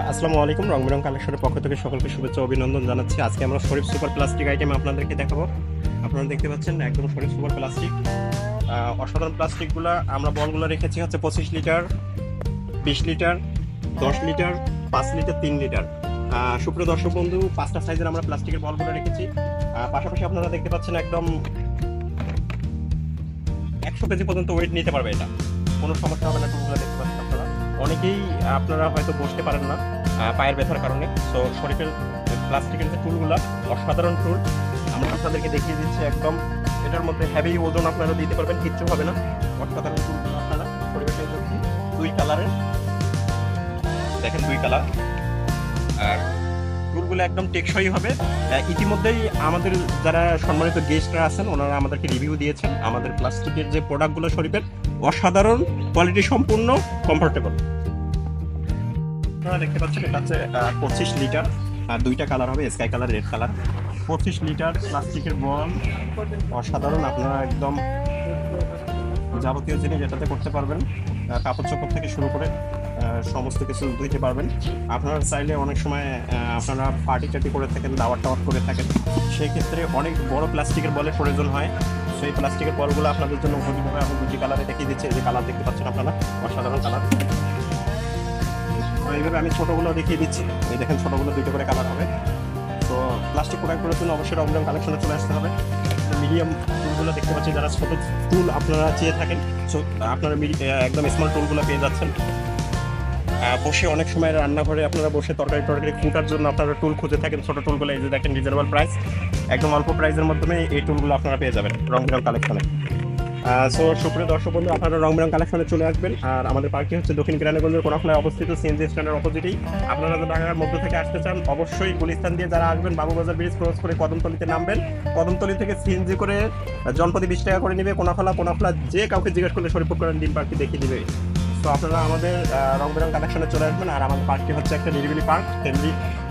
আসসালামু আলাইকুম। রং বেরং কালেকশনের পক্ষ থেকে সকলকে শুভেচ্ছা ও অভিনন্দন জানাচ্ছি। আজকে আমরা শরীফ সুপার প্লাস্টিক আইটেম আপনাদেরকে দেখাবো। আপনারা দেখতে পাচ্ছেন একদম শরীফ সুপার প্লাস্টিক। অসাধারণ প্লাস্টিকগুলো আমরা বলগুলো রেখেছি হচ্ছে 25 litre, 20 litre, 10 litre, 5 litre, 3 litre. সুপ্রিয় দর্শক বন্ধু, 5টা সাইজের আমরা প্লাস্টিকের বলগুলো রেখেছি। পাশাপাশি আপনারা দেখতে পাচ্ছেন একদম 100 কেজি পর্যন্ত ওয়েট নিতে পারবে এটা, কোনো সমস্যা হবে না। টুলগুলো দেখতে পাচ্ছেন আপনারা, অনেকেই আপনারা হয়তো বসতে পারেন না পায়ের ব্যথার কারণে। সো শরীফের প্লাস্টিকের যে টুলগুলো অসাধারণ টুল, আমরা আপনাদেরকে দেখিয়ে দিচ্ছি। একদম এটার মধ্যে হেভি ওজন আপনারা দিতে পারবেন, কিচ্ছু হবে না। অসাধারণ টুলগুলো আপনারা শরীফের দুই কালারের দেখেন, দুই কালার। আর টুলগুলো একদম টেকসই হবে। ইতিমধ্যেই আমাদের যারা সম্মানিত গেস্টরা আছেন ওনারা আমাদেরকে রিভিউ দিয়েছেন আমাদের প্লাস্টিকের যে প্রোডাক্টগুলো শরীফের অসাধারণ কোয়ালিটি সম্পূর্ণ, কমফোর্টেবল। আপনারা দেখতে পাচ্ছেন এটা হচ্ছে 25 লিটার, আর দুইটা কালার হবে, sky colour, red colour. 25 litre প্লাস্টিকের বল অসাধারণ। আপনারা একদম যাবতীয় জিনিস এটাতে করতে পারবেন, কাপড় চোপড় থেকে শুরু করে সমস্ত কিছু ধুইতে পারবেন। আপনারা চাইলে অনেক সময় আপনারা পার্টি টার্টি করে থাকেন, দাওয়াত টাওয়াত করে থাকেন, সেই ক্ষেত্রে অনেক বড় প্লাস্টিকের বলের প্রয়োজন হয়। সেই প্লাস্টিকের বলগুলো আপনাদের জন্য উপযোগী হবে। আমি দুটি কালারে দেখিয়ে দিচ্ছি। এই যে কালার দেখতে পাচ্ছেন আপনারা, অসাধারণ কালার। এইভাবে আমি ছোটোগুলো দেখিয়ে দিচ্ছি। এই দেখেন ছোটোগুলো দুটো করে কালার হবে। তো প্লাস্টিক প্রোডাক্টগুলোর জন্য অবশ্যই রং কালেকশনে চলে আসতে হবে। মিডিয়াম টুলগুলো দেখতে পাচ্ছি, যারা ছোটো টুল আপনারা চেয়ে থাকেন, আপনারা একদম স্মল টুলগুলো পেয়ে যাচ্ছেন। বসে অনেক সময় রান্নাঘরে আপনারা বসে তরকারি টরকারি কুটার জন্য আপনারা টুল খুঁজে থাকেন, ছোটো টুলগুলো। এই যে দেখেন, রিজনেবল প্রাইস, একদম অল্প প্রাইসের মাধ্যমে এই টুলগুলো আপনারা পেয়ে যাবেন রং বেরং কালেকশনে। সো সুপ্রিয় দর্শক বন্ধু, আপনারা রং বেরং কালেকশনে চলে আসবেন। আর আমাদের পার্কটি হচ্ছে দক্ষিণ কেরানীগঞ্জের কোনাখলায় অবস্থিত, সিএনজি স্ট্যান্ডের অপোজিটেই। আপনারা যদি ঢাকার মধ্য থেকে আসতে চান অবশ্যই গুলিস্তান দিয়ে যারা আসবেন, বাবুবাজার ব্রিজ ক্রস করে কদমতলিতে নামবেন। কদমতলি থেকে সিএনজি করে জনপ্রতি 20 টাকা করে নেবে। কোনাখলা যে কাউকে জিজ্ঞেস করলে শরীফপুর করেন ডিম পার্কটি দেখিয়ে দিবে। তো আপনারা আমাদের রং বেরং কালেকশনে চলে আসবেন। আর আমাদের পার্কটি হচ্ছে একটা নিরিবিলি পার্ক,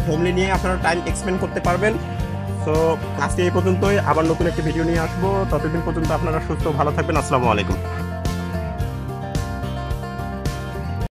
ফ্যামিলি নিয়ে আপনারা টাইম এক্সপেন্ড করতে পারবেন। তো আজকে এই পর্যন্তই, আবার নতুন একটি ভিডিও নিয়ে আসবো। ততদিন পর্যন্ত আপনারা সুস্থ ভালো থাকবেন। আসসালামু আলাইকুম।